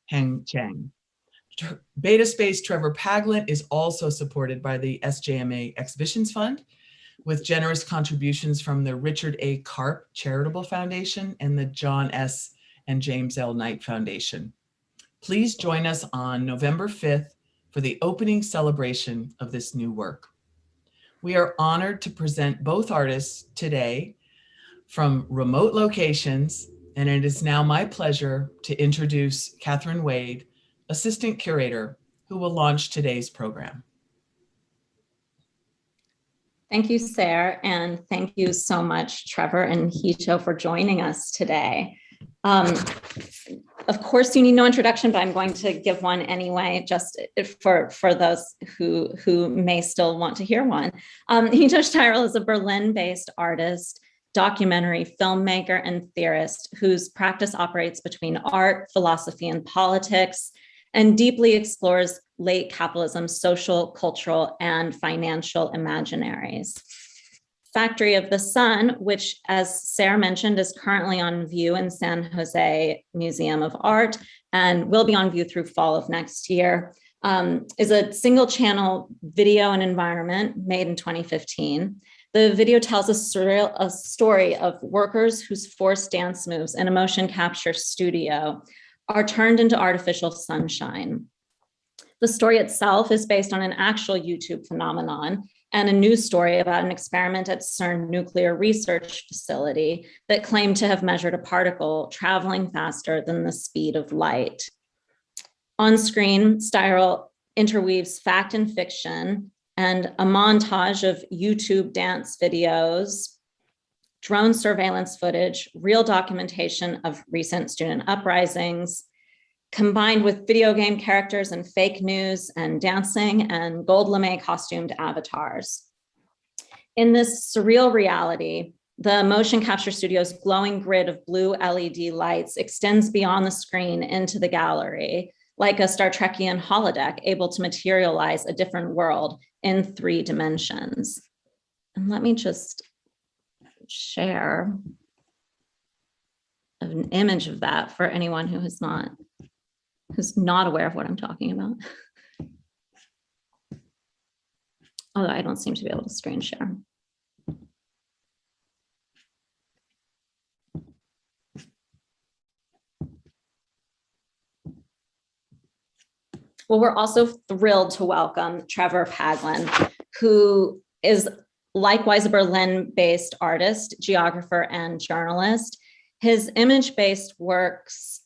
Heng Cheng. Beta Space Trevor Paglen is also supported by the SJMA Exhibitions Fund, with generous contributions from the Richard A. Karp Charitable Foundation and the John S. and James L. Knight Foundation. Please join us on November 5th for the opening celebration of this new work. We are honored to present both artists today from remote locations, and it is now my pleasure to introduce Catherine Wade, Assistant Curator, who will launch today's program. Thank you, Sarah, and thank you so much, Trevor and Hito, for joining us today. Of course, you need no introduction, but I'm going to give one anyway, just for those who may still want to hear one. Hito Steyerl is a Berlin-based artist, documentary filmmaker, and theorist whose practice operates between art, philosophy, and politics, and deeply explores late capitalism, social, cultural, and financial imaginaries. Factory of the Sun, which, as Sarah mentioned, is currently on view in San Jose Museum of Art and will be on view through fall of next year, is a single channel video and environment made in 2015. The video tells a story of workers whose forced dance moves in a motion capture studio are turned into artificial sunshine. The story itself is based on an actual YouTube phenomenon and a news story about an experiment at CERN nuclear research facility that claimed to have measured a particle traveling faster than the speed of light. On screen, Steyerl interweaves fact and fiction and a montage of YouTube dance videos, drone surveillance footage, real documentation of recent student uprisings, combined with video game characters and fake news and dancing and gold lame costumed avatars. In this surreal reality, the motion capture studio's glowing grid of blue LED lights extends beyond the screen into the gallery, like a Star Trekian holodeck able to materialize a different world in 3 dimensions. And let me just share an image of that for anyone who's not aware of what I'm talking about. Although I don't seem to be able to screen share. Well, we're also thrilled to welcome Trevor Paglen, who is likewise a Berlin-based artist, geographer, and journalist. His image-based works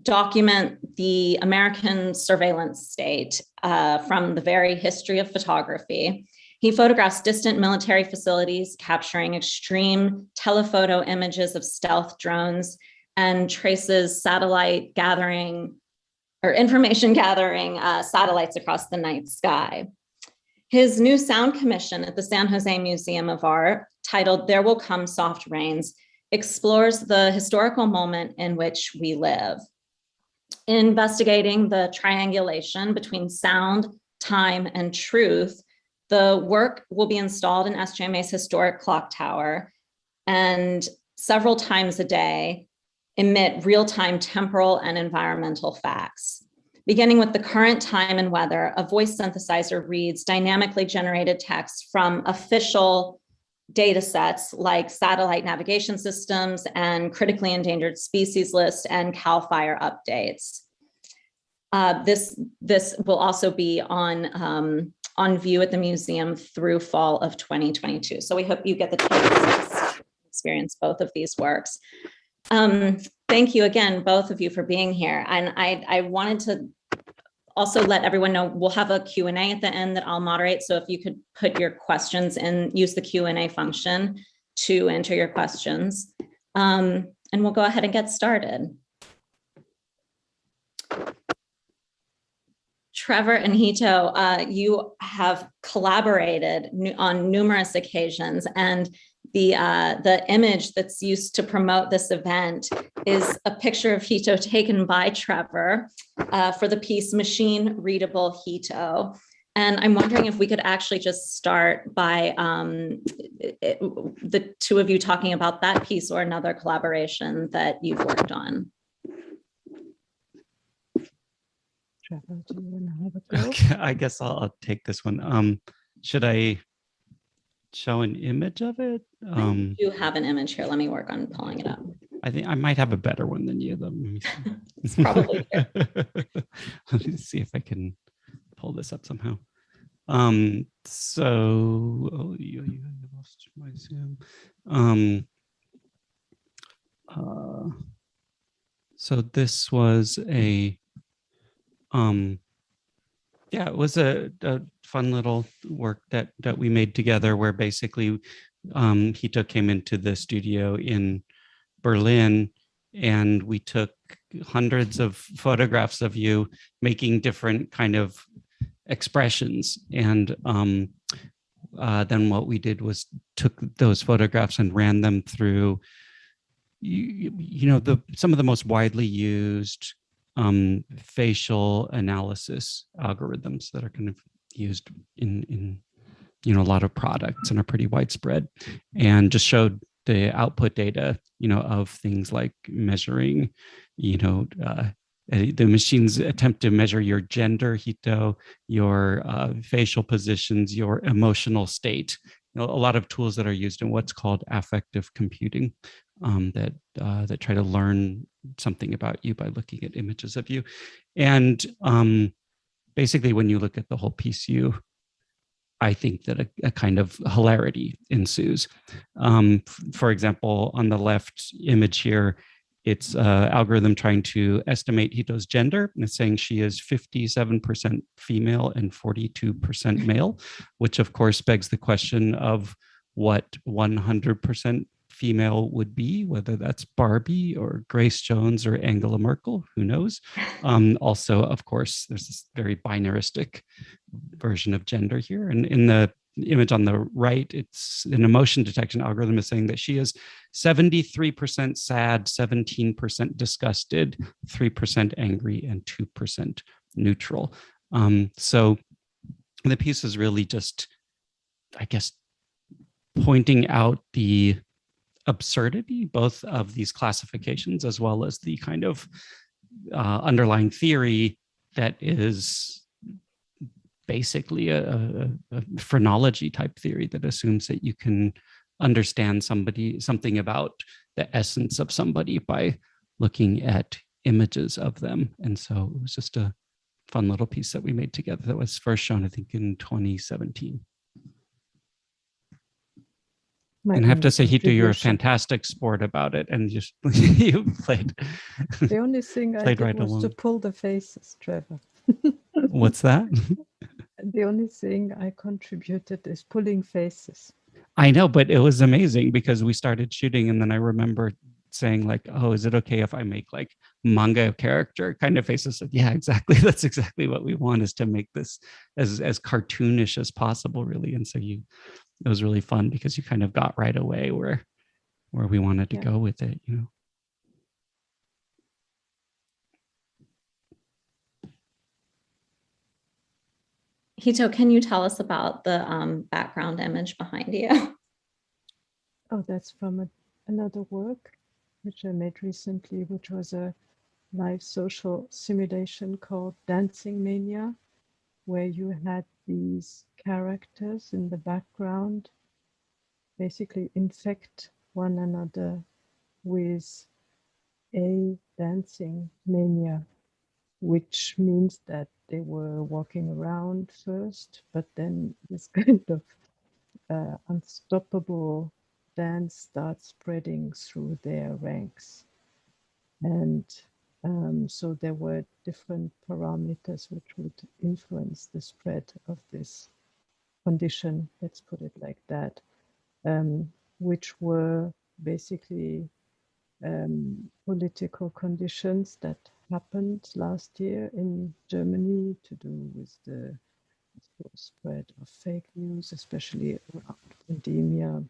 document the American surveillance state from the very history of photography. He photographs distant military facilities, capturing extreme telephoto images of stealth drones, and traces satellite gathering or information gathering satellites across the night sky. His new sound commission at the San Jose Museum of Art, titled "There Will Come Soft Rains," explores the historical moment in which we live, investigating the triangulation between sound, time, and truth. The work will be installed in SJMA's historic clock tower and several times a day emit real-time temporal and environmental facts. Beginning with the current time and weather, a voice synthesizer reads dynamically generated text from official data sets like satellite navigation systems and critically endangered species list and CAL FIRE updates. This will also be on view at the museum through fall of 2022. So we hope you get the chance to experience both of these works. Thank you again, both of you, for being here. And I wanted to also let everyone know we'll have a Q&A at the end that I'll moderate. So if you could put your questions in, use the Q&A function to enter your questions. And we'll go ahead and get started. Trevor and Hito, you have collaborated on numerous occasions, and the image that's used to promote this event is a picture of Hito taken by Trevor for the piece Machine Readable Hito. And I'm wondering if we could actually just start by the two of you talking about that piece or another collaboration that you've worked on. Trevor, do you want to have a go? Okay, I guess I'll take this one. Should I show an image of it? I do have an image here. Let me work on pulling it up. I think I might have a better one than you, though. Let me see. It's probably true. Let me see if I can pull this up somehow. So I lost my Zoom. So this was a yeah, it was a fun little work that we made together, where basically Hito came into the studio in Berlin, and we took hundreds of photographs of you making different kind of expressions. And then what we did was took those photographs and ran them through, you know, some of the most widely used facial analysis algorithms that are kind of used in you know, a lot of products and are pretty widespread, and just showed the output data, you know, of things like measuring, you know, the machines attempt to measure your gender, Hito, your facial positions, your emotional state. You know, a lot of tools that are used in what's called affective computing, that try to learn something about you by looking at images of you. And basically, when you look at the whole piece, I think that a kind of hilarity ensues. For example, on the left image here, it's an algorithm trying to estimate Hito's gender, and it's saying she is 57% female and 42% male, which of course begs the question of what 100% female would be, whether that's Barbie or Grace Jones or Angela Merkel, who knows? Also, of course, there's this very binaristic version of gender here. And in the image on the right, it's an emotion detection algorithm is saying that she is 73% sad, 17% disgusted, 3% angry, and 2% neutral. So the piece is really just, I guess, pointing out the absurdity both of these classifications as well as the kind of underlying theory that is basically a phrenology type theory that assumes that you can understand something about the essence of somebody by looking at images of them. And so it was just a fun little piece that we made together that was first shown, I think, in 2017. And I have to say, Hito, you're a fantastic sport about it, and just you played. The only thing I did right was along. to pull the faces, Trevor. What's that? The only thing I contributed is pulling faces. I know, but it was amazing because we started shooting, and then I remember saying like, "Oh, is it okay if I make like manga character kind of faces?" Like, yeah, exactly. That's exactly what we want, is to make this as cartoonish as possible, really. And so it was really fun because you kind of got right away where we wanted to go with it, you know. Hito, can you tell us about the background image behind you? Oh, that's from another work which I made recently, which was a live social simulation called Dancing Mania, where you had these characters in the background basically infect one another with a dancing mania, which means that they were walking around first, but then this kind of unstoppable dance starts spreading through their ranks. And so there were different parameters which would influence the spread of this condition, let's put it like that, which were basically political conditions that happened last year in Germany to do with the spread of fake news, especially around pandemia,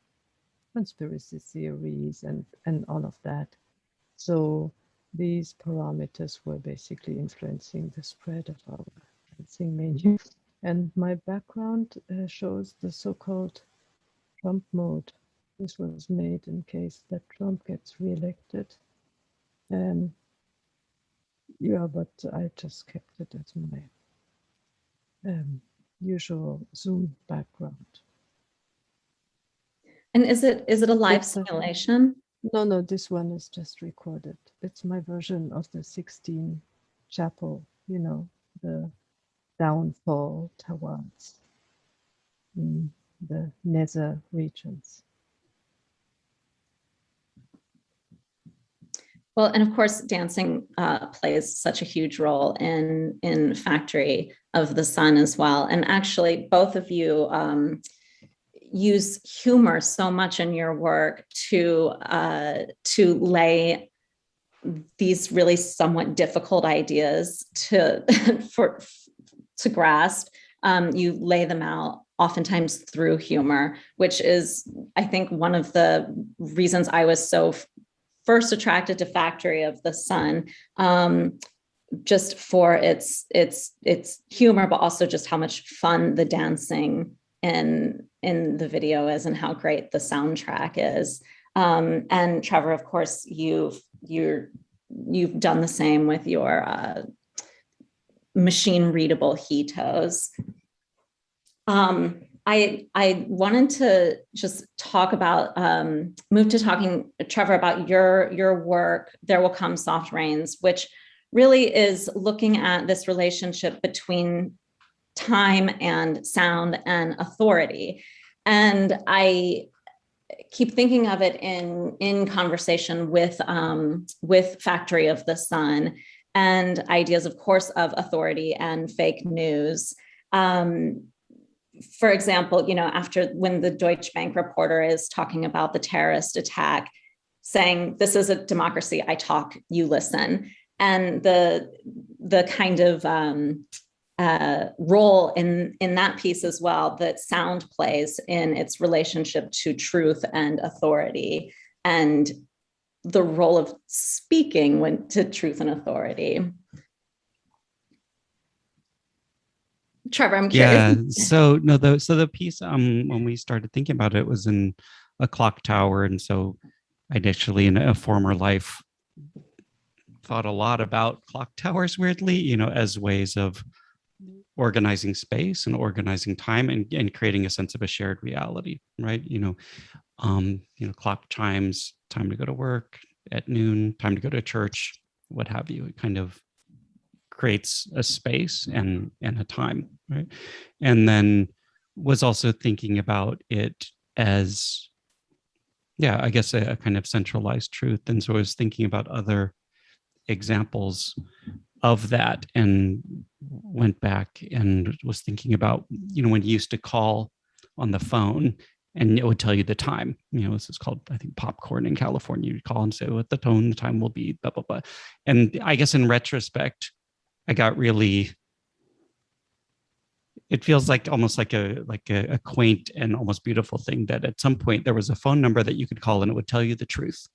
conspiracy theories, and all of that. So these parameters were basically influencing the spread of our dancing mania. And my background shows the so-called Trump mode. This was made in case that Trump gets reelected. Yeah, but I just kept it as my usual Zoom background. And is it a live It's a- simulation? No, this one is just recorded. It's my version of the 16 chapel, you know, the downfall towards the nether regions. Well, and of course, dancing plays such a huge role in Factory of the Sun as well. And actually, both of you use humor so much in your work to lay these really somewhat difficult ideas to grasp. You lay them out oftentimes through humor, which is, I think, one of the reasons I was so first attracted to Factory of the Sun, just for its humor, but also just how much fun the dancing in the video is and how great the soundtrack is. And Trevor, of course, you've done the same with your machine readable Hitos. I wanted to just talk about, move to talking, Trevor, about your work, There Will Come Soft Rains, which really is looking at this relationship between time and sound and authority. And I keep thinking of it in conversation with Factory of the Sun and ideas, of course, of authority and fake news. For example, after when the Deutsche Bank reporter is talking about the terrorist attack, saying, this is a democracy, I talk, you listen. And the kind of role in that piece as well that sound plays in its relationship to truth and authority, and the role of speaking to truth and authority. Trevor, I'm curious. Yeah. So no, the piece when we started thinking about it was in a clock tower, and so I initially in a former life thought a lot about clock towers, weirdly, as ways of organizing space and organizing time and creating a sense of a shared reality, right? Clock chimes, time to go to work at noon, time to go to church, what have you. It kind of creates a space and a time, right? And then was also thinking about it as, I guess a kind of centralized truth. And so I was thinking about other examples of that and went back and was thinking about, when you used to call on the phone and it would tell you the time. This is called, I think, popcorn in California. You'd call and say what the time will be, blah, blah, blah. And I guess in retrospect, I got really, it feels like almost like a quaint and almost beautiful thing that at some point there was a phone number that you could call and it would tell you the truth,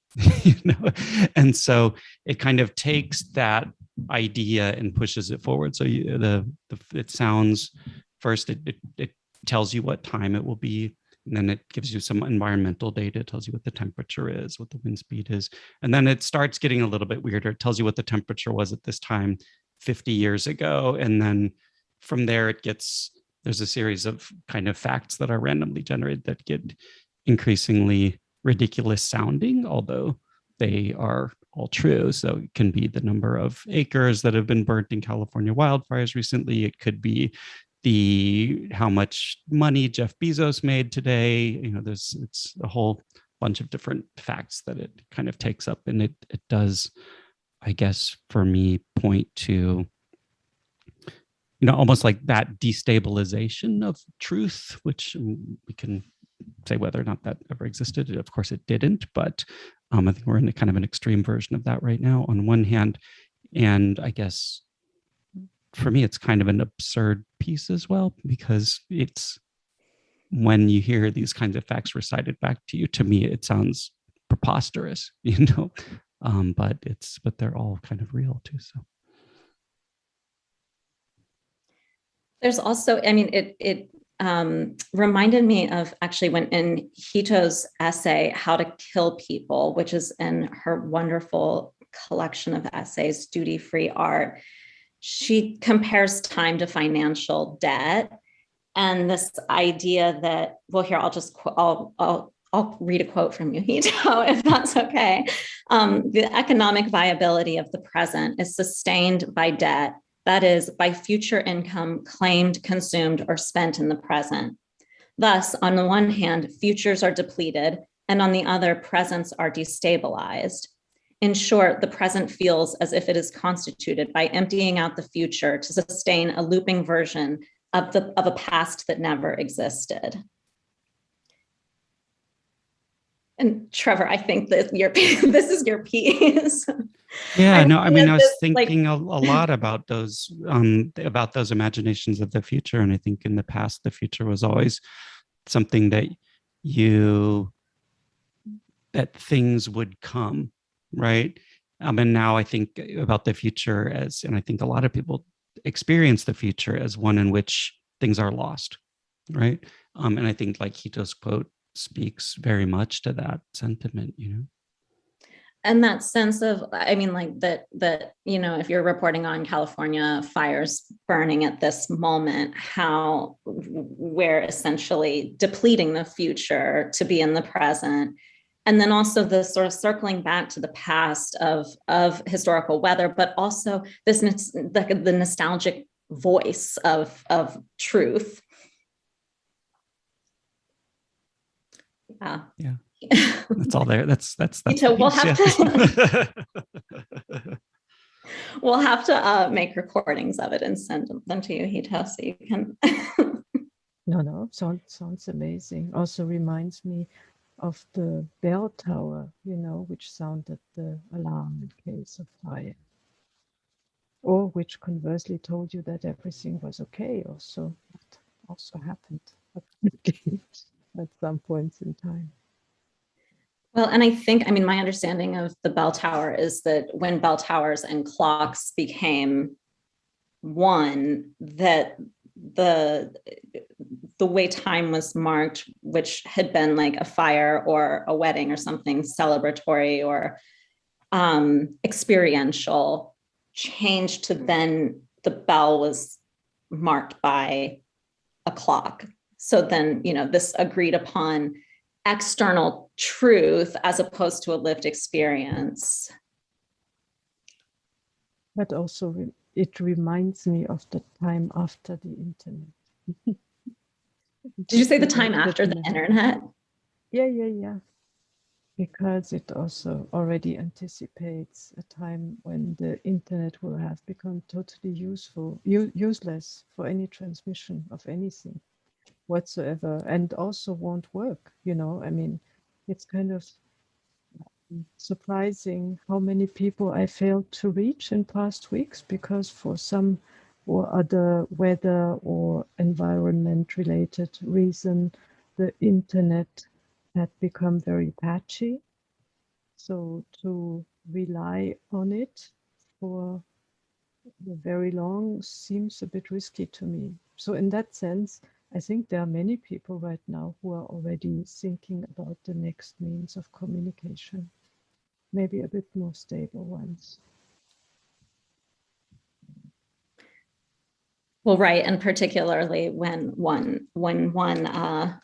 And so it kind of takes that idea and pushes it forward. So it sounds first, it tells you what time it will be. And then it gives you some environmental data. It tells you what the temperature is, what the wind speed is. And then it starts getting a little bit weirder. It tells you what the temperature was at this time 50 years ago. And then from there, there's a series of kind of facts that are randomly generated that get increasingly ridiculous sounding, although they are all true. So it can be the number of acres that have been burnt in California wildfires recently. It could be how much money Jeff Bezos made today. It's a whole bunch of different facts that it kind of takes up, and it does, I guess, for me, point to, almost like that destabilization of truth, which we can say whether or not that ever existed. Of course, it didn't, but I think we're in kind of an extreme version of that right now on one hand. And I guess for me, it's kind of an absurd piece as well, because it's when you hear these kinds of facts recited back to you, to me, it sounds preposterous, but they're all kind of real too. So. There's also, it reminded me of actually when in Hito's essay, How to Kill People, which is in her wonderful collection of essays, Duty-Free Art. She compares time to financial debt. And this idea that, well, here, I'll read a quote from you, Hito, if that's okay. The economic viability of the present is sustained by debt, that is, by future income claimed, consumed, or spent in the present. Thus, on the one hand, futures are depleted, and on the other, presents are destabilized. In short, the present feels as if it is constituted by emptying out the future to sustain a looping version of a past that never existed. And Trevor, I think that this is your piece. Yeah, no, I mean, I was thinking a lot about those imaginations of the future. And I think in the past, the future was always something that things would come, right? And now I think about the future and I think a lot of people experience the future as one in which things are lost, right? And I think like Hito's quote speaks very much to that sentiment, And that sense of, I mean, like that, if you're reporting on California fires burning at this moment, how we're essentially depleting the future to be in the present. And then also the sort of circling back to the past of historical weather, but also the nostalgic voice of truth. Yeah. That's all there. That's So we'll have to make recordings of it and send them to you, Hito, so you can. No, sounds amazing. Also reminds me of the bell tower, which sounded the alarm in case of fire, or which conversely told you that everything was okay. Also, that also happened at some points in time. Well, and I think, my understanding of the bell tower is that when bell towers and clocks became one, that the way time was marked, which had been like a fire or a wedding or something celebratory or experiential, changed to then the bell was marked by a clock. So then, this agreed upon external truth as opposed to a lived experience. But also it reminds me of the time after the internet. Did you say the time after the internet? Yeah. Because it also already anticipates a time when the internet will have become totally useless for any transmission of anything whatsoever, and also won't work. It's kind of surprising how many people I failed to reach in past weeks because for some or other weather or environment related reason, the internet had become very patchy. So to rely on it for very long seems a bit risky to me. So in that sense, I think there are many people right now who are already thinking about the next means of communication, maybe a bit more stable ones. Well, right, and particularly when one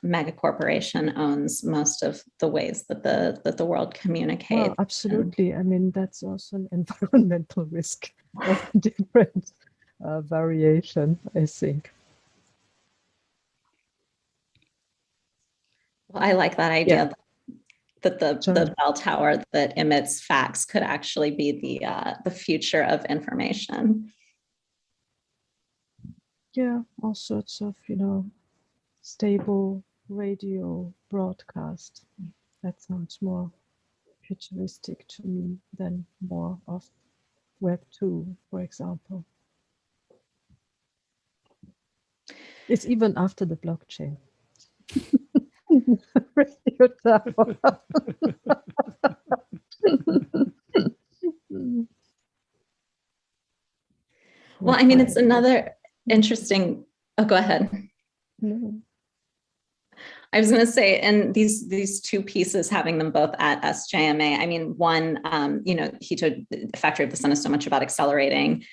mega corporation owns most of the ways that the world communicates. Well, absolutely. That's also an environmental risk of different variation, I think. Well, I like that idea that the bell tower that emits facts could actually be the future of information. Yeah, all sorts of, stable radio broadcast. That sounds more futuristic to me than more of Web 2, for example. It's even after the blockchain. Radio tower. Well, it's another interesting. Oh, go ahead. No. I was going to say, and these two pieces, having them both at SJMA, I mean, one, Hito, Factory of the Sun is so much about acceleration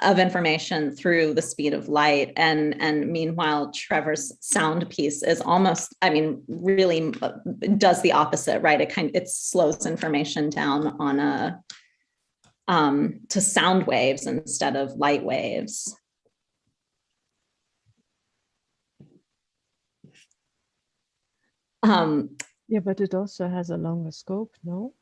of information through the speed of light. And meanwhile, Trevor's sound piece is almost, I mean, really does the opposite, right? It slows information down on to sound waves instead of light waves. Yeah, but it also has a longer scope, no?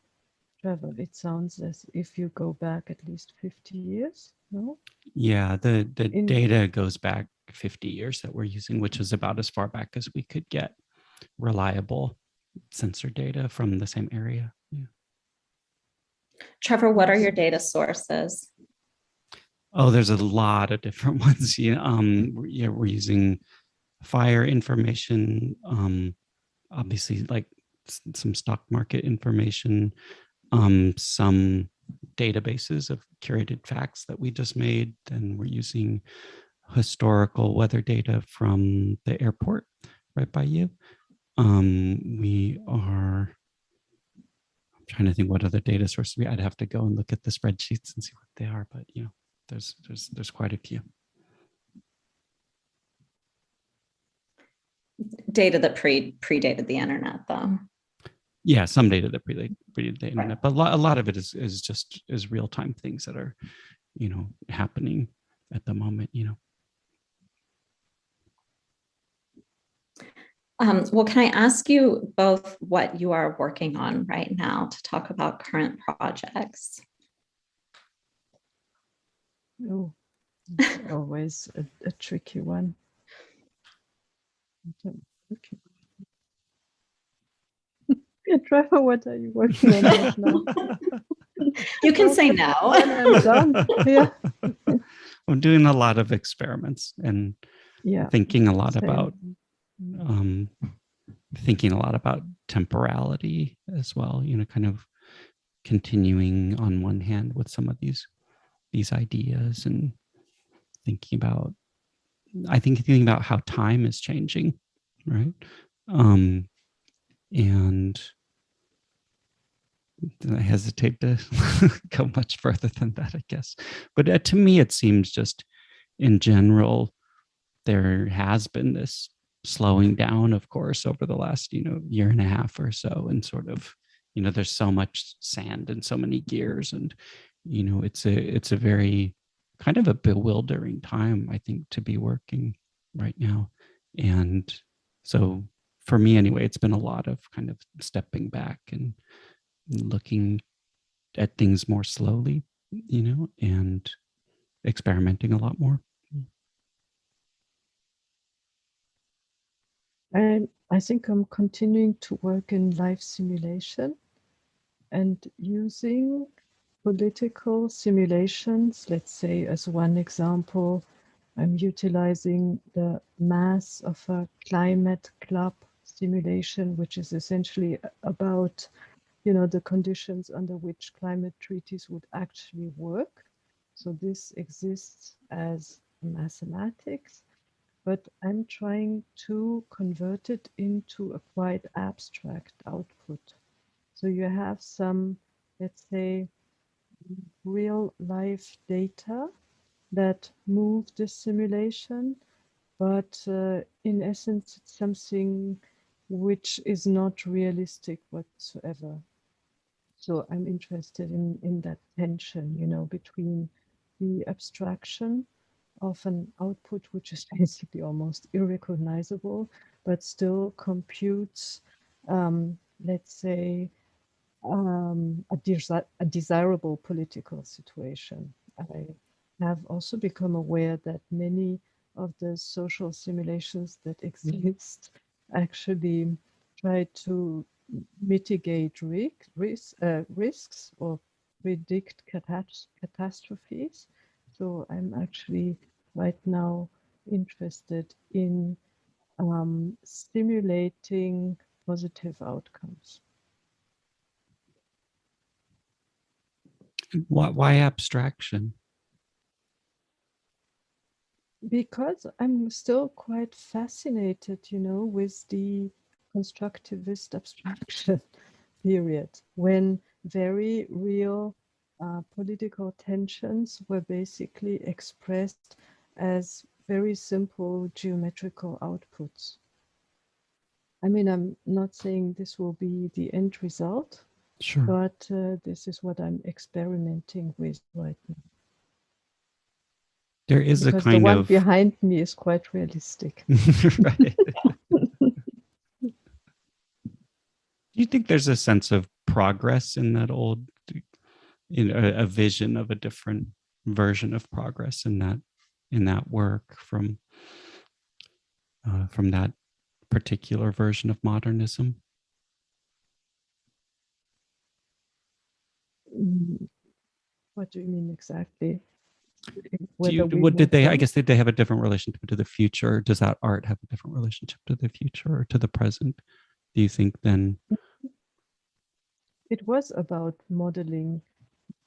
Trevor, it sounds as if you go back at least 50 years, no? Yeah, the data goes back 50 years that we're using, which is about as far back as we could get reliable sensor data from the same area. Yeah. Trevor, what are your data sources? Oh, there's a lot of different ones. We're using fire information, obviously like some stock market information, some databases of curated facts that we just made. Then we're using historical weather data from the airport right by you. I'm trying to think what other data sources I'd have to go and look at the spreadsheets and see what they are, but there's quite a few. Data that predated the internet, though. Yeah, some data that predated the internet, but a lot of it is real time things that are, happening at the moment. Well, can I ask you both what you are working on right now to talk about current projects? Oh, it's always a tricky one. Okay. Trevor, what are you working on right now? You can say no. When I'm done. Yeah. I'm doing a lot of experiments and thinking a lot same. about temporality as well, kind of continuing on one hand with some of these ideas and thinking about how time is changing, right? And I hesitate to go much further than that, I guess. But to me, it seems just in general, there has been this slowing down, of course, over the last, year and a half or so. And sort of, there's so much sand and so many gears. And, it's a very kind of a bewildering time, I think, to be working right now. And so for me anyway, it's been a lot of kind of stepping back and looking at things more slowly, and experimenting a lot more. I think I'm continuing to work in live simulation and using political simulations. Let's say, as one example, I'm utilizing the mass of a climate club simulation, which is essentially about the conditions under which climate treaties would actually work. So this exists as mathematics, but I'm trying to convert it into a quite abstract output. So you have some, let's say, real life data that move the simulation, but in essence, it's something which is not realistic whatsoever. So I'm interested in that tension, between the abstraction of an output, which is basically almost irrecognizable, but still computes, let's say, a desirable political situation. I have also become aware that many of the social simulations that exist actually try to mitigate risks or predict catastrophes. So I'm actually right now interested in stimulating positive outcomes. Why abstraction? Because I'm still quite fascinated, with the constructivist abstraction period, when very real political tensions were basically expressed as very simple geometrical outputs. I mean, I'm not saying this will be the end result, Sure. but this is what I'm experimenting with right now. There is Because a kind the one of behind me is quite realistic. right. Do you think there's a sense of progress in that old, a vision of a different version of progress in that work from that particular version of modernism? What do you mean exactly? Do you, Whether we what did moved they, I on? guess, did they have a different relationship to the future? Does that art have a different relationship to the future or to the present? Do you think then? It was about modeling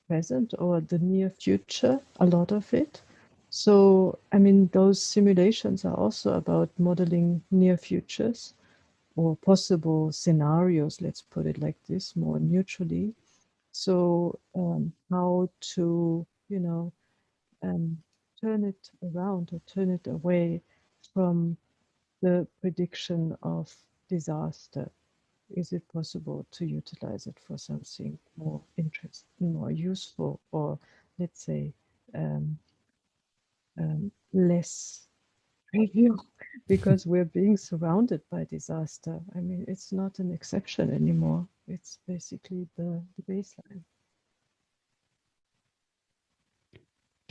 present or the near future, a lot of it. So, I mean, those simulations are also about modeling near futures or possible scenarios, let's put it like this, more neutrally. So, how to, turn it around or turn it away from the prediction of disaster. Is it possible to utilize it for something more interesting, more useful, or let's say um, less trivial? Because we're being surrounded by disaster. I mean, it's not an exception anymore. It's basically the baseline.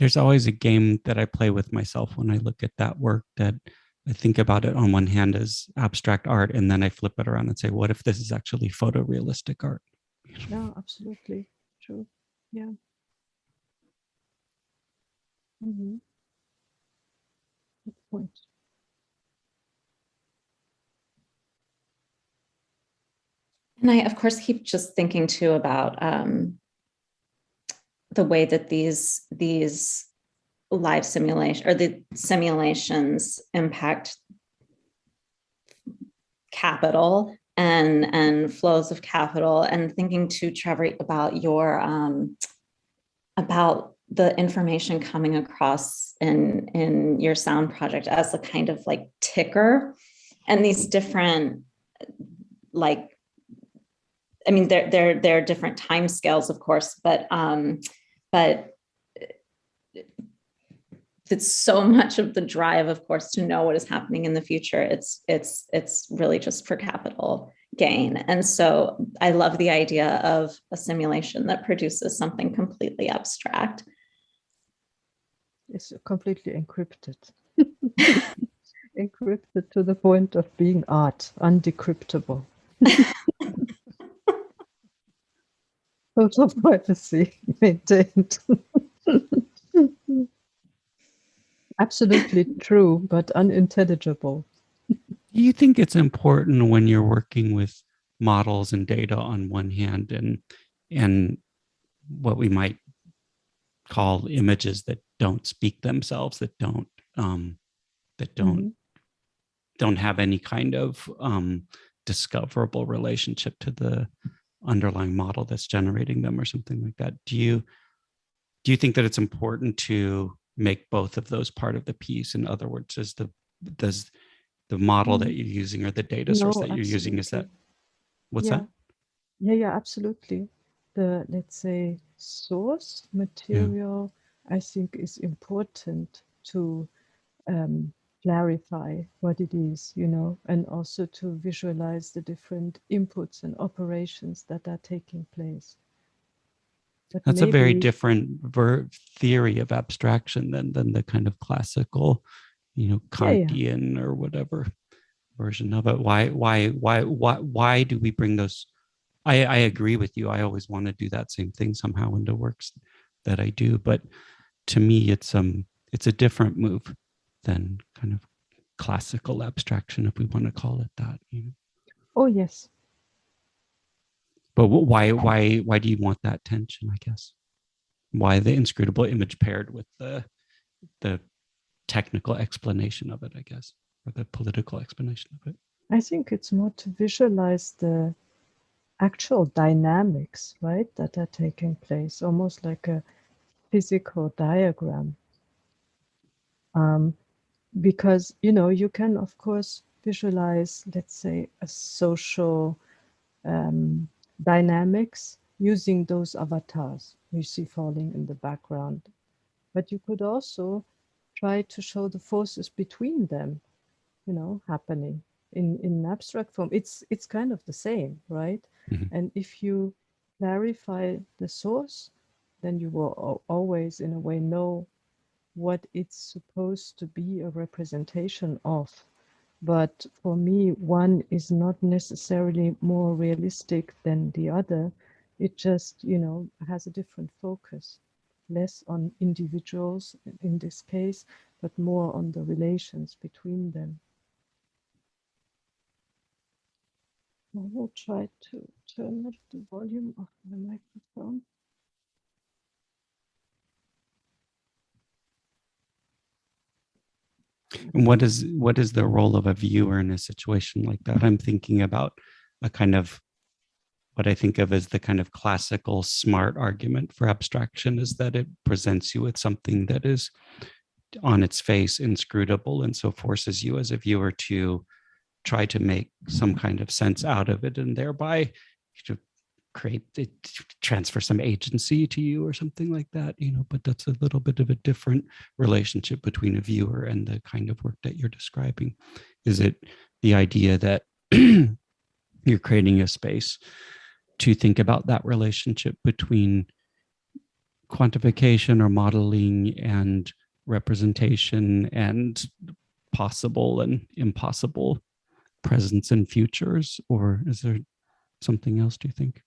There's always a game that I play with myself when I look at that work, that I think about it on one hand as abstract art, and then I flip it around and say, what if this is actually photorealistic art? Yeah, absolutely true. Yeah. Mm-hmm. Good point. And I, of course, keep just thinking too about the way that these live simulation or the simulations impact capital and flows of capital, and thinking to Trevor about your about the information coming across in your sound project as a kind of like ticker, and these different, like, I mean, there are different time scales, of course, but it's so much of the drive, of course, to know what is happening in the future. It's really just for capital gain. And so I love the idea of a simulation that produces something completely abstract. It's completely encrypted. Encrypted to the point of being art, undecryptable. Total privacy maintained. Absolutely true, but unintelligible. Do you think it's important when you're working with models and data on one hand, and what we might call images that don't speak themselves, that don't Mhm. don't have any kind of discoverable relationship to the underlying model that's generating them or something like that? Do you think that it's important to make both of those part of the piece? In other words, does the model that you're using or the data source No, that you're using, is that, absolutely. what's Yeah, that? yeah, absolutely. The, let's say, source Yeah. material, I think, is important to um, clarify what it is, and also to visualize the different inputs and operations that are taking place. But That's a very maybe, different theory of abstraction than the kind of classical, yeah. Kantian or whatever version of it. Why do we bring those? I agree with you. I always want to do that same thing somehow into works that I do, but to me, it's a different move than kind of classical abstraction, if we want to call it that. Oh, yes. But why do you want that tension? I guess why the inscrutable image paired with the technical explanation of it, I guess, or the political explanation of it. I think it's more to visualize the actual dynamics, right, that are taking place, almost like a physical diagram. Because, you can, of course, visualize, let's say, a social dynamics using those avatars you see falling in the background. But you could also try to show the forces between them, happening in abstract form. It's kind of the same, right? Mm-hmm. And if you clarify the source, then you will always, in a way, know what it's supposed to be a representation of. But for me, one is not necessarily more realistic than the other. It just, has a different focus, less on individuals in this case, but more on the relations between them. I will try to turn up the volume of my microphone. And what is the role of a viewer in a situation like that? I'm thinking about a kind of what I think of as the kind of classical smart argument for abstraction is that it presents you with something that is on its face inscrutable, and so forces you as a viewer to try to make some kind of sense out of it, and thereby to create it, transfer some agency to you or something like that, but that's a little bit of a different relationship between a viewer and the kind of work that you're describing. Is it the idea that you're creating a space to think about that relationship between quantification or modeling and representation and possible and impossible presents and futures? Or is there something else, do you think?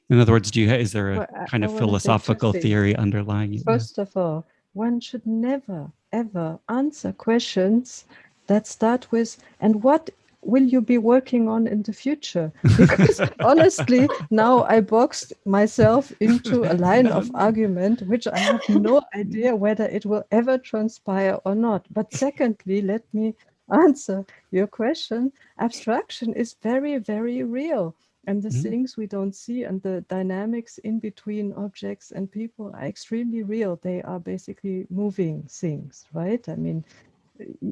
In other words, is there a kind of philosophical theory underlying it? First of all, one should never, ever answer questions that start with, and what will you be working on in the future? Because honestly, now I boxed myself into a line of argument, which I have no idea whether it will ever transpire or not. But secondly, let me answer your question. Abstraction is very, very real. And the things we don't see and the dynamics in between objects and people are extremely real. They are basically moving things, right? I mean,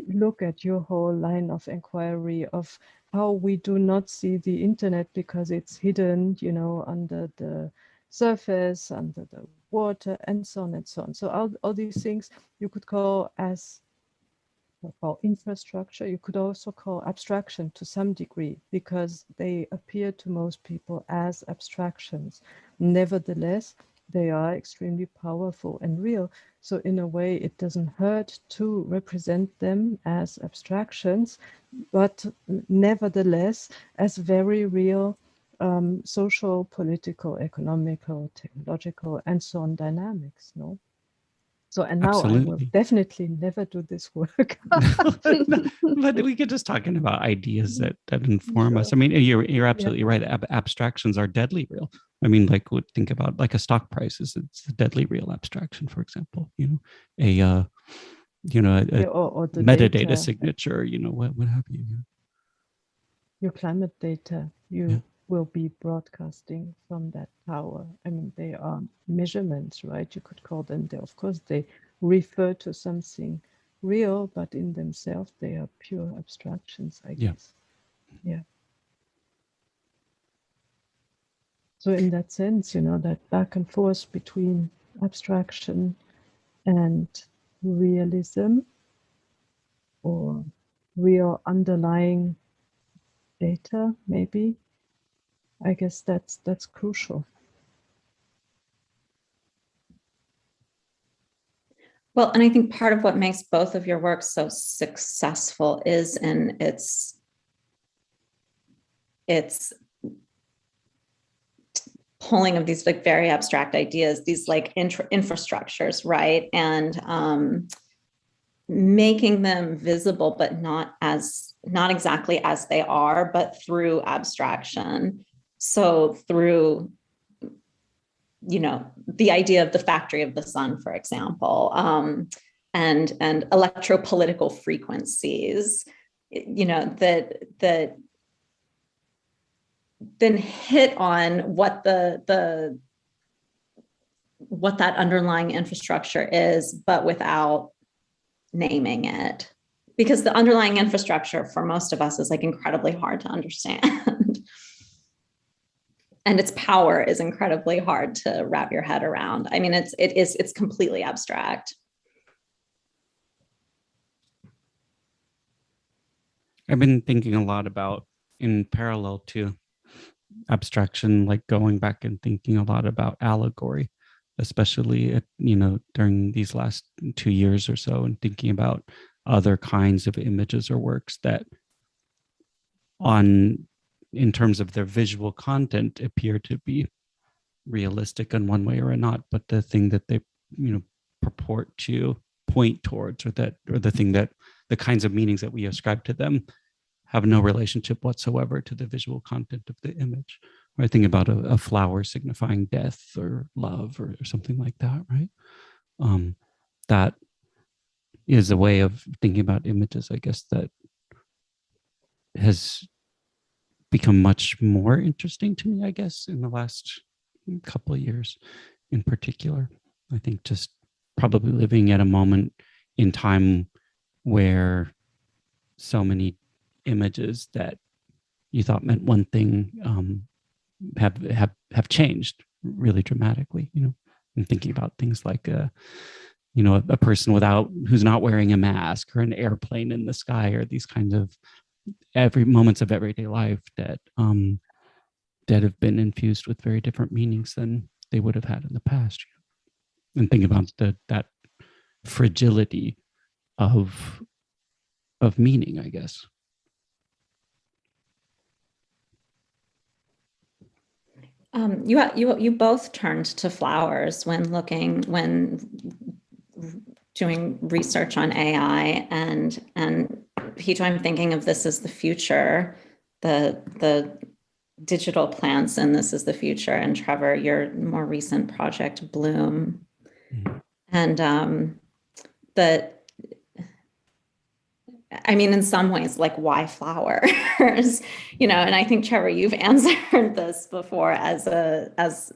look at your whole line of inquiry of how we do not see the internet because it's hidden, under the surface, under the water, and so on and so on. So all these things you could call infrastructure. You could also call abstraction to some degree because they appear to most people as abstractions. Nevertheless, they are extremely powerful and real. So in a way, it doesn't hurt to represent them as abstractions, but nevertheless, as very real social, political, economical, technological, and so on dynamics, no? So, and now Absolutely. I will definitely never do this work. But we could just talking about ideas that inform us. I mean, you're absolutely right. Abstractions are deadly real. I mean, think about like a stock price it's a deadly real abstraction, for example. Or the metadata data signature. What have you? Your climate data. Will be broadcasting from that tower. I mean, they are measurements, right? You could call them. Of course, they refer to something real, but in themselves, they are pure abstractions, I guess. Yeah. So in that sense, that back and forth between abstraction and realism or real underlying data, maybe, I guess that's crucial. Well, and I think part of what makes both of your works so successful is in its pulling of these very abstract ideas, these infrastructures, right? And making them visible, but not exactly as they are, but through abstraction. So through, the idea of the factory of the sun, for example, and electropolitical frequencies, you know, that then hit on what what that underlying infrastructure is, but without naming it. Because the underlying infrastructure for most of us is like incredibly hard to understand. And its power is incredibly hard to wrap your head around. I mean, it's completely abstract. I've been thinking a lot about, in parallel to abstraction, like going back and thinking a lot about allegory, especially you know, during these last 2 years or so, and thinking about other kinds of images or works that in terms of their visual content appear to be realistic in one way or not, but the thing that they, you know, purport to point towards, or the thing that the kinds of meanings that we ascribe to them have no relationship whatsoever to the visual content of the image. Or I think about a flower signifying death or love or something like that, right? That is a way of thinking about images, I guess, that has become much more interesting to me, I guess, in the last couple of years in particular. I think just probably living at a moment in time where so many images that you thought meant one thing have changed really dramatically. You know, I'm thinking about things like you know, a person who's not wearing a mask, or an airplane in the sky, or these kinds of moments of everyday life that have been infused with very different meanings than they would have had in the past. And think about that fragility of meaning, I guess. You both turned to flowers when doing research on AI, and Hito, I'm thinking of This Is the Future, the digital plants, and This Is the Future, and Trevor, your more recent project, Bloom. Mm-hmm. And I mean, in some ways, like, why flowers? You know, and I think, Trevor, you've answered this before as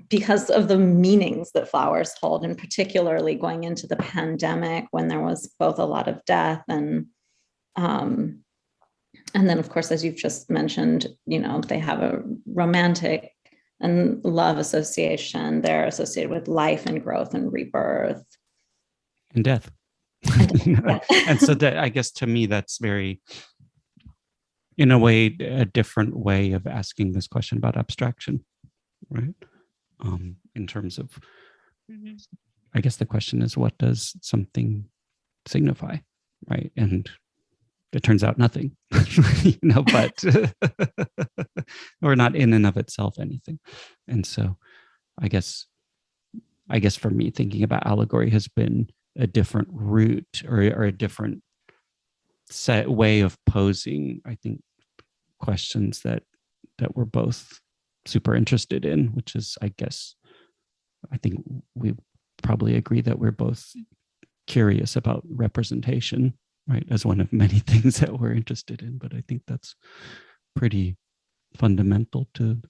because of the meanings that flowers hold, and particularly going into the pandemic when there was both a lot of death and then, of course, as you've just mentioned, you know, they have a romantic and love association. They're associated with life and growth and rebirth. And death. And so that, I guess, to me, that's very, in a way, a different way of asking this question about abstraction, right? In terms of, I guess the question is, what does something signify, right? And it turns out nothing, you know, but or not in and of itself anything. And so I guess for me, thinking about allegory has been a different route, or a different set way of posing, I think, questions that we're both super interested in, which is, I think we probably agree that we're both curious about representation, right, as one of many things that we're interested in. But I think that's pretty fundamental to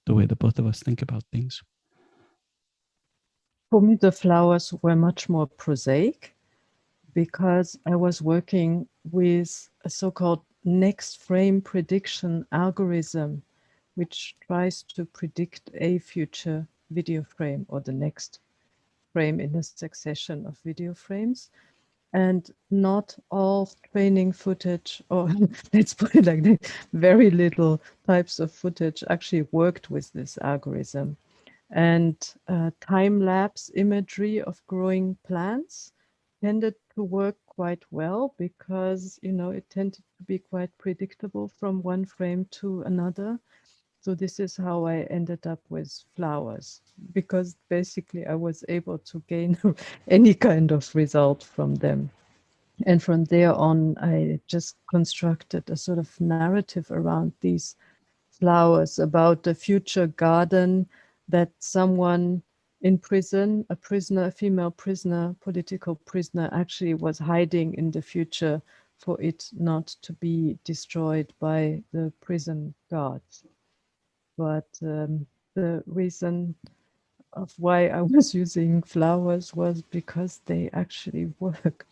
the way that both of us think about things. For me, the flowers were much more prosaic, because I was working with a so-called next frame prediction algorithm, which tries to predict a future video frame, or the next frame in a succession of video frames. And not all training footage, or let's put it like that, very little types of footage actually worked with this algorithm. And time-lapse imagery of growing plants tended to work quite well, because, you know, it tended to be quite predictable from one frame to another. So this is how I ended up with flowers, because basically I was able to gain any kind of result from them. And from there on, I just constructed a sort of narrative around these flowers, about the future garden that someone in prison, a female prisoner, political prisoner, actually was hiding in the future for it not to be destroyed by the prison guards. But the reason of why I was using flowers was because they actually work.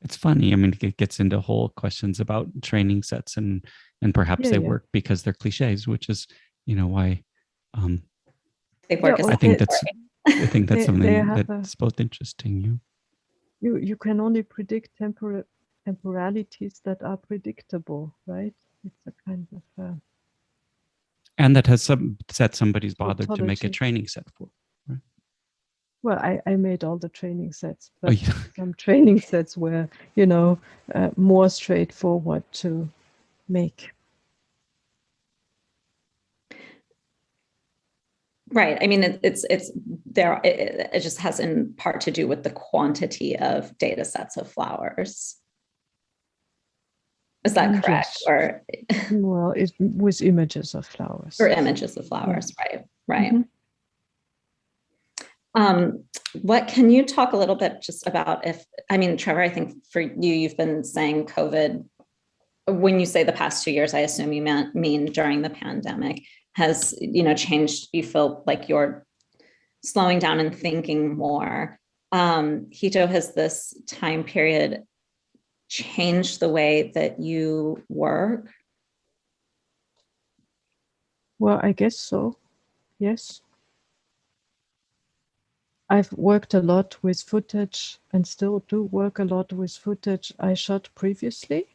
It's funny. I mean, it gets into whole questions about training sets, and perhaps Yeah, they yeah. work because they're cliches, which is, why They work Yeah, as I think that's They something have that's both interesting. you can only predict temporalities that are predictable, right? It's a kind of And that has some set somebody's bothered to make a tautology. training set for. Right? Well, I made all the training sets, Oh, but yeah. some training sets were, more straightforward to make. Right. I mean, it's there. It just has in part to do with the quantity of data sets of flowers. Is that correct? Yes. Or Well, it was images of flowers. or images of flowers, right? Right. Mhm. What can you talk a little bit just about Trevor, I think for you, you've been saying COVID, when you say the past 2 years, I assume you mean during the pandemic, has, changed, you feel like you're slowing down and thinking more. Hito, has this time period changed the way that you work? Well, I guess so. Yes. I've worked a lot with footage and still do work a lot with footage I shot previously.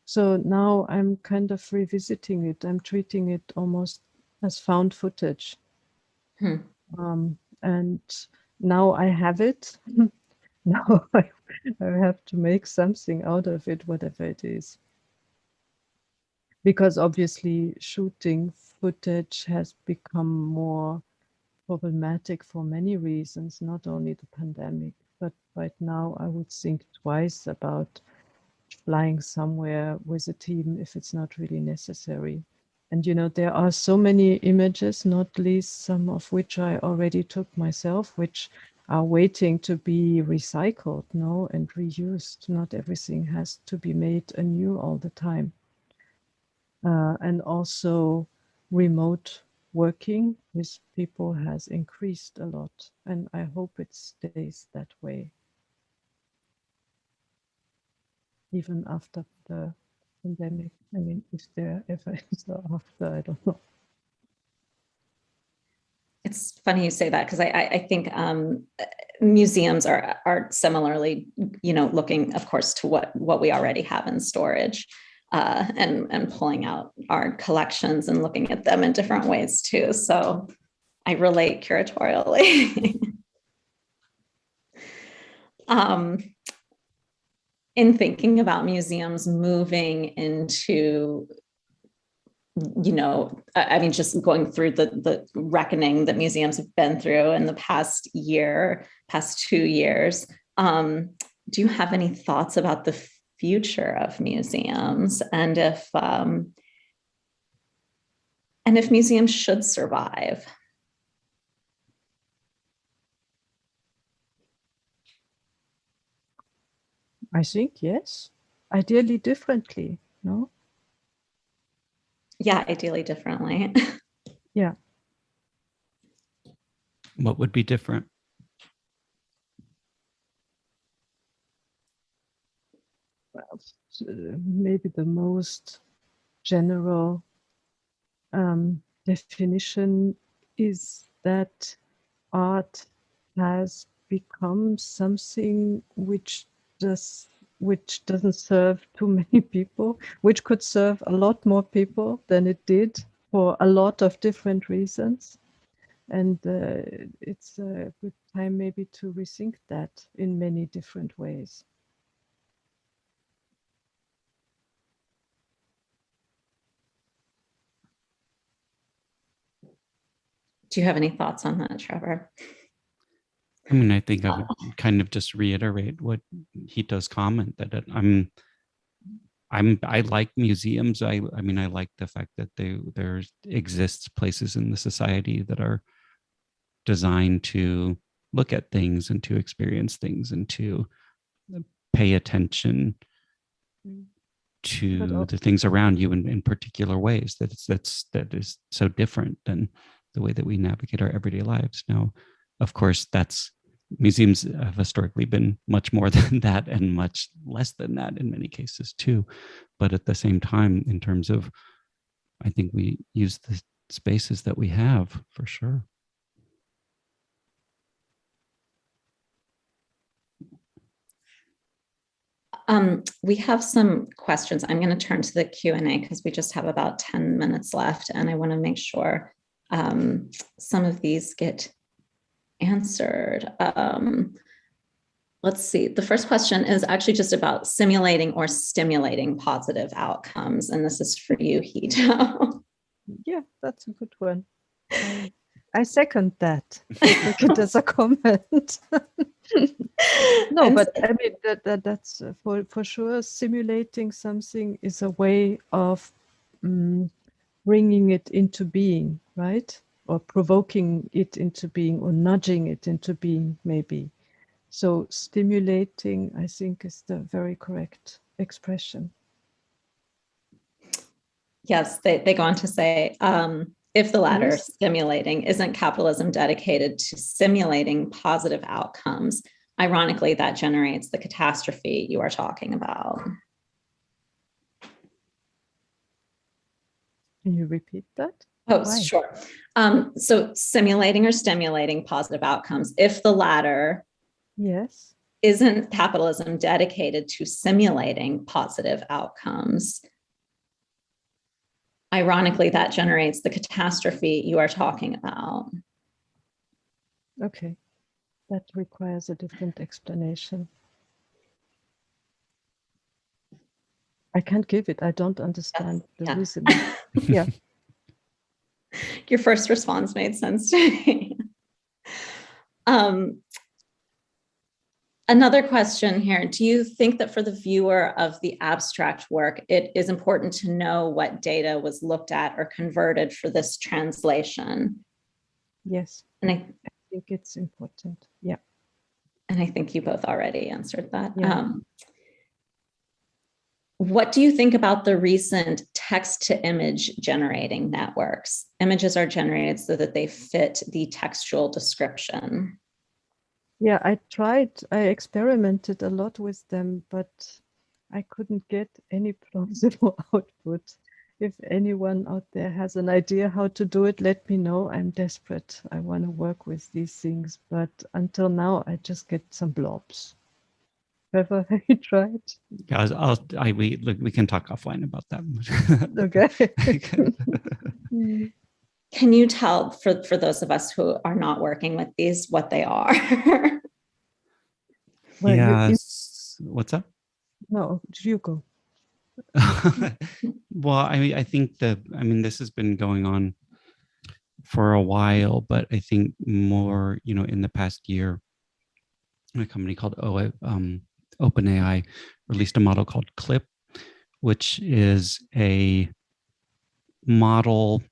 So now I'm kind of revisiting it. I'm treating it almost as found footage. And now I have it. Now I have to make something out of it, whatever it is. Because obviously shooting footage has become more problematic for many reasons, not only the pandemic, but right now I would think twice about flying somewhere with a team if it's not really necessary. And there are so many images, not least some of which I already took myself, which are waiting to be recycled, and reused. Not everything has to be made anew all the time. And also remote working with people has increased a lot, and I hope it stays that way even after the pandemic. I mean, if there ever is the after, I don't know. It's funny you say that, because I think museums are similarly, looking, of course, to what we already have in storage, and pulling out our collections and looking at them in different ways too. So I relate curatorially. In thinking about museums moving into, just going through the reckoning that museums have been through in the past 2 years, do you have any thoughts about the future of museums, and if museums should survive? I think yes, ideally differently, no? Yeah, ideally differently. Yeah. What would be different? Well, maybe the most general definition is that art has become something which doesn't serve too many people, which could serve a lot more people than it did for a lot of different reasons. And it's a good time maybe to rethink that in many different ways. Do you have any thoughts on that, Trevor? I mean, I think I would kind of just reiterate what Hito's comment, that I like museums. I mean, I like the fact that there exists places in the society that are designed to look at things and to experience things and to pay attention to the things around you in particular ways. That is so different than the way that we navigate our everyday lives. Now, of course, museums have historically been much more than that and much less than that in many cases too. But at the same time, in terms of, I think we use the spaces that we have for sure. We have some questions. I'm going to turn to the Q&A because we just have about 10 minutes left, and I want to make sure some of these get answered. Let's see. The first question is actually just about simulating or stimulating positive outcomes, and this is for you, Hito. Yeah, that's a good one. I second that. Take it as a comment. No, but I mean that's for sure. Simulating something is a way of bringing it into being, right? Or provoking it into being, or nudging it into being, maybe. So stimulating, I think, is the very correct expression. Yes, they go on to say, if the latter, yes, stimulating, isn't capitalism dedicated to simulating positive outcomes? Ironically, that generates the catastrophe you are talking about. Can you repeat that? Oh, why? Sure. So simulating or stimulating positive outcomes, if the latter, yes, isn't capitalism dedicated to simulating positive outcomes? Ironically, that generates the catastrophe you are talking about. Okay, that requires a different explanation. I can't give it. I don't understand the reason. Yeah. Your first response made sense to me. Another question here. Do you think that for the viewer of the abstract work, it is important to know what data was looked at or converted for this translation? Yes, and I think it's important. Yeah. And I think you both already answered that. Yeah. What do you think about the recent text-to-image generating networks? Images are generated so that they fit the textual description. Yeah, I experimented a lot with them, but I couldn't get any plausible output. If anyone out there has an idea how to do it, let me know. I'm desperate. I want to work with these things, but until now, I just get some blobs. Trevor, have you tried? Yeah, we can talk offline about that. Okay. Can you tell for those of us who are not working with these what they are? Well, yes. What's up? No, you go. Well, I think this has been going on for a while, but I think more, in the past year, a company called OpenAI released a model called Clip, which is a model,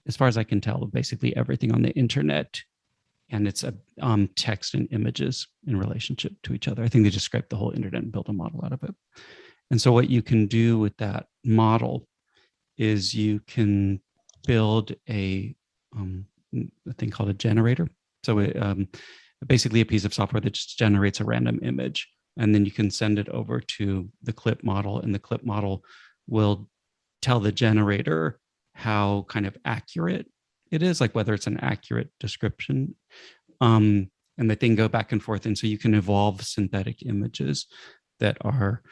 as far as I can tell, of basically everything on the internet. And it's a text and images in relationship to each other. I think they just scraped the whole internet and built a model out of it. And so what you can do with that model is you can build a thing called a generator. So basically a piece of software that just generates a random image. And then you can send it over to the Clip model, and the Clip model will tell the generator how kind of accurate it is, like whether it's an accurate description. And the thing go back and forth. And so you can evolve synthetic images that are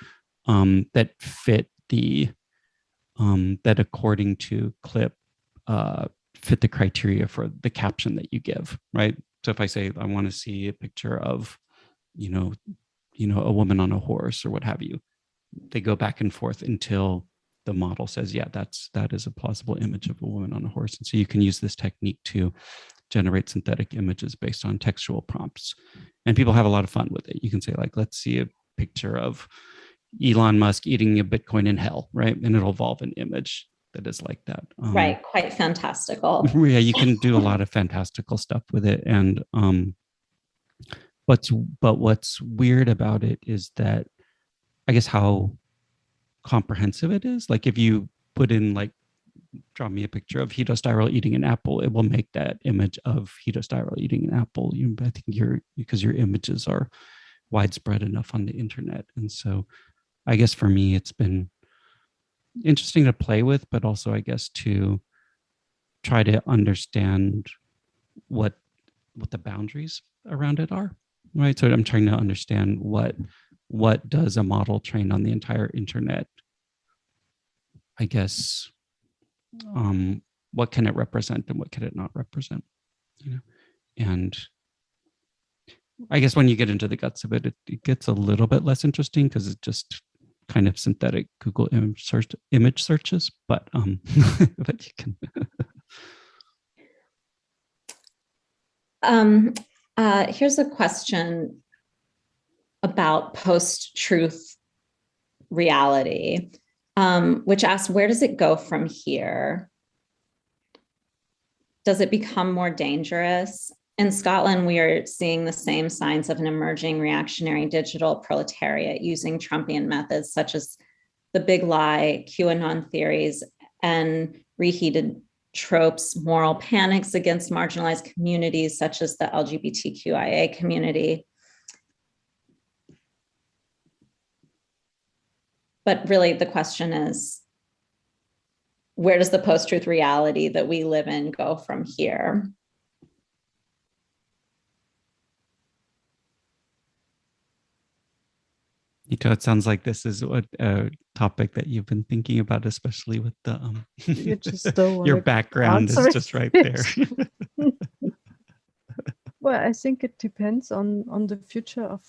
that fit that according to Clip fit the criteria for the caption that you give, right? So if I say I want to see a picture of, a woman on a horse or what have you, they go back and forth until the model says, yeah, that is a plausible image of a woman on a horse. And so you can use this technique to generate synthetic images based on textual prompts. And people have a lot of fun with it. You can say, like, let's see a picture of, Elon Musk eating a Bitcoin in hell, right? And it'll evolve an image that is like that. Right, quite fantastical. Yeah, you can do a lot of fantastical stuff with it. And what's weird about it is that I guess how comprehensive it is. Like if you put in like draw me a picture of Hito Steyerl eating an apple, it will make that image of Hito Steyerl eating an apple. I think because your images are widespread enough on the internet. And so I guess for me, it's been interesting to play with, but also I guess to try to understand what the boundaries around it are, right? So I'm trying to understand what does a model trained on the entire internet, I guess, what can it represent and what can it not represent, you know? And I guess when you get into the guts of it, it gets a little bit less interesting because it's just kind of synthetic Google image searches, but but you can. Here's a question about post-truth reality, which asks, where does it go from here? Does it become more dangerous? In Scotland, we are seeing the same signs of an emerging reactionary digital proletariat using Trumpian methods such as the big lie, QAnon theories, and reheated tropes, moral panics against marginalized communities such as the LGBTQIA community. But really the question is, where does the post-truth reality that we live in go from here? Hito, it sounds like this is a topic that you've been thinking about, especially with the You just don't your wanna background is answer just it. right there. Well, I think it depends on the future of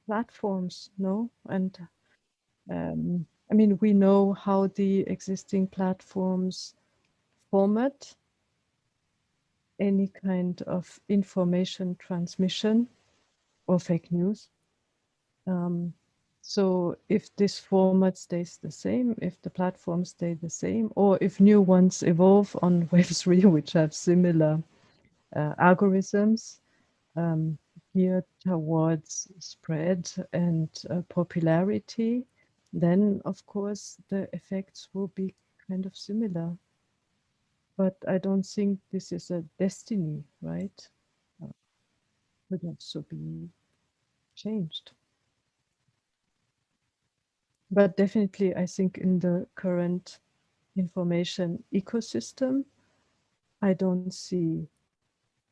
platforms, no? And I mean, we know how the existing platforms format any kind of information transmission or fake news. So if this format stays the same, if the platforms stay the same, or if new ones evolve on Web3, which have similar algorithms geared towards spread and popularity, then of course the effects will be kind of similar. But I don't think this is a destiny, right? Could also be changed. But definitely, I think in the current information ecosystem, I don't see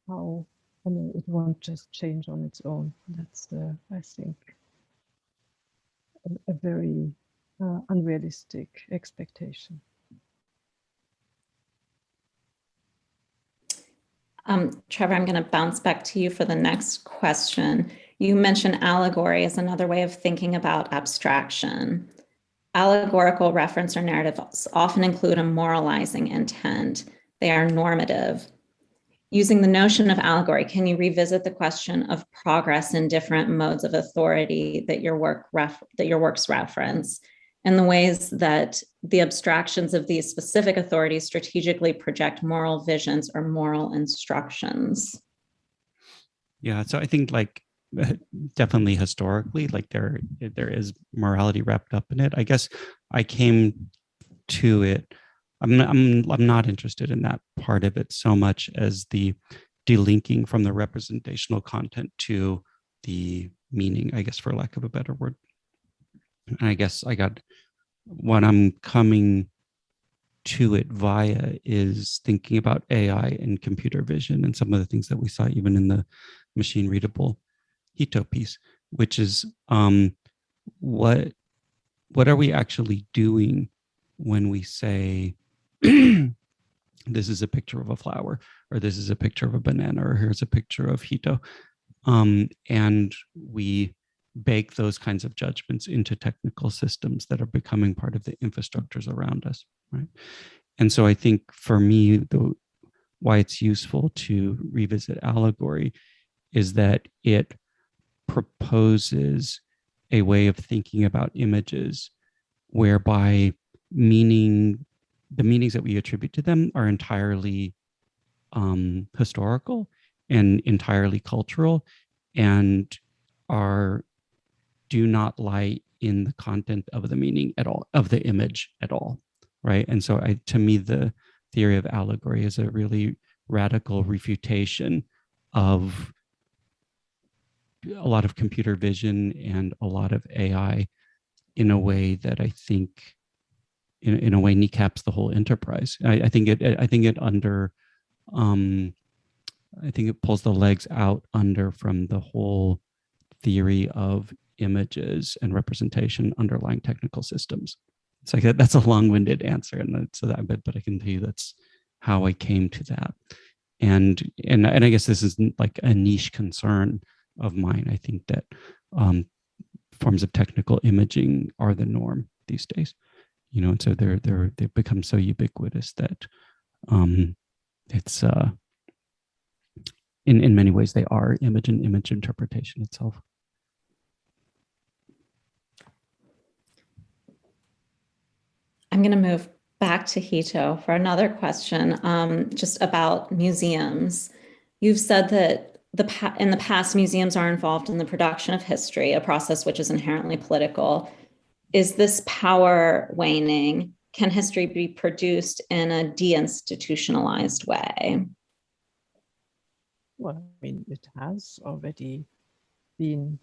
how, I mean, it won't just change on its own. That's, I think, a very unrealistic expectation. Trevor, I'm going to bounce back to you for the next question. You mentioned allegory as another way of thinking about abstraction. Allegorical reference or narratives often include a moralizing intent. They are normative. Using the notion of allegory, can you revisit the question of progress in different modes of authority that your works reference, and the ways that the abstractions of these specific authorities strategically project moral visions or moral instructions? Yeah, so I think like definitely historically, like there is morality wrapped up in it. I guess I came to it. I'm not interested in that part of it so much as the delinking from the representational content to the meaning, I guess, for lack of a better word. And I guess what I'm coming to it via is thinking about AI and computer vision and some of the things that we saw even in the machine readable Hito piece, which is what are we actually doing when we say this is a picture of a flower, or this is a picture of a banana, or here's a picture of Hito, and we bake those kinds of judgments into technical systems that are becoming part of the infrastructures around us, right? And so I think for me, why it's useful to revisit allegory is that it proposes a way of thinking about images whereby the meanings that we attribute to them are entirely historical and entirely cultural, and do not lie in the content of the meaning at all, of the image at all, right? And so to me, the theory of allegory is a really radical refutation of a lot of computer vision and a lot of AI in a way that I think in a way kneecaps the whole enterprise. I think it pulls the legs out from the whole theory of images and representation underlying technical systems. It's like that's a long-winded answer, and so that, but I can tell you that's how I came to that. And I guess this isn't like a niche concern of mine. I think that forms of technical imaging are the norm these days, and so they've become so ubiquitous that it's in many ways they are image and image interpretation itself. I'm going to move back to Hito for another question, just about museums. You've said that in the past, museums are involved in the production of history, a process which is inherently political. Is this power waning? Can history be produced in a deinstitutionalized way? Well, I mean, it has already been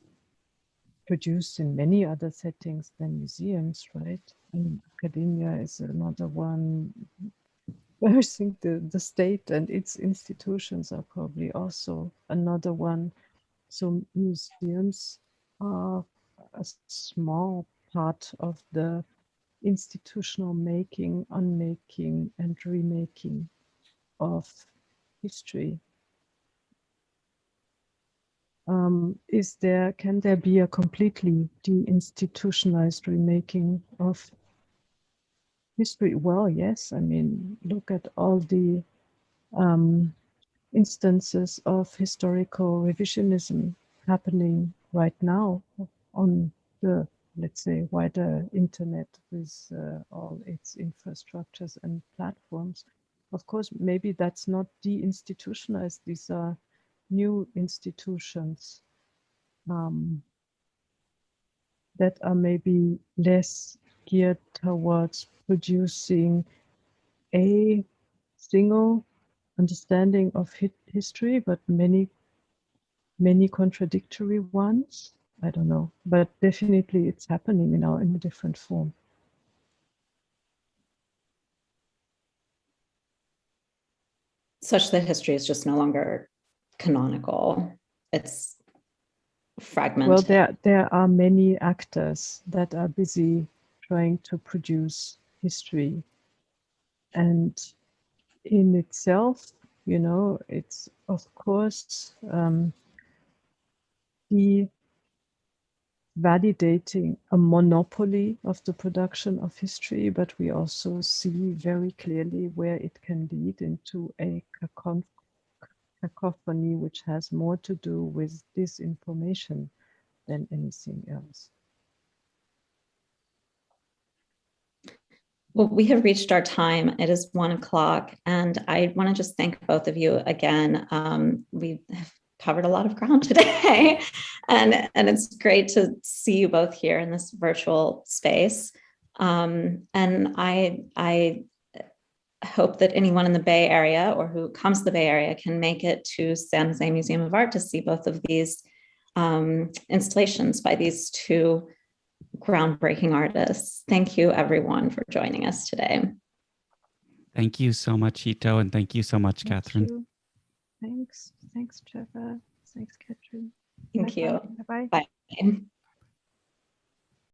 produced in many other settings than museums, right? I mean, academia is another one. I think the state and its institutions are probably also another one. So museums are a small part of the institutional making, unmaking, and remaking of history. Can there be a completely deinstitutionalized remaking of history? Well, yes. I mean, look at all the instances of historical revisionism happening right now on the, let's say, wider internet with all its infrastructures and platforms. Of course, maybe that's not deinstitutionalized. These are new institutions that are maybe less geared towards producing a single understanding of history, but many contradictory ones. I don't know, but definitely it's happening now in a different form. Such that history is just no longer canonical. It's fragmented. Well, there are many actors that are busy trying to produce history, and in itself, it's of course validating a monopoly of the production of history, but we also see very clearly where it can lead into a cacophony which has more to do with disinformation than anything else. Well, we have reached our time. It is 1 o'clock, and I want to just thank both of you again. We have covered a lot of ground today, and it's great to see you both here in this virtual space. And I hope that anyone in the Bay Area or who comes to the Bay Area can make it to San Jose Museum of Art to see both of these installations by these two groundbreaking artists. Thank you, everyone, for joining us today. Thank you so much, Hito, and thank you so much, Catherine. You. Thanks, Trevor. Thanks, Catherine. Thank you. Bye-bye. Bye.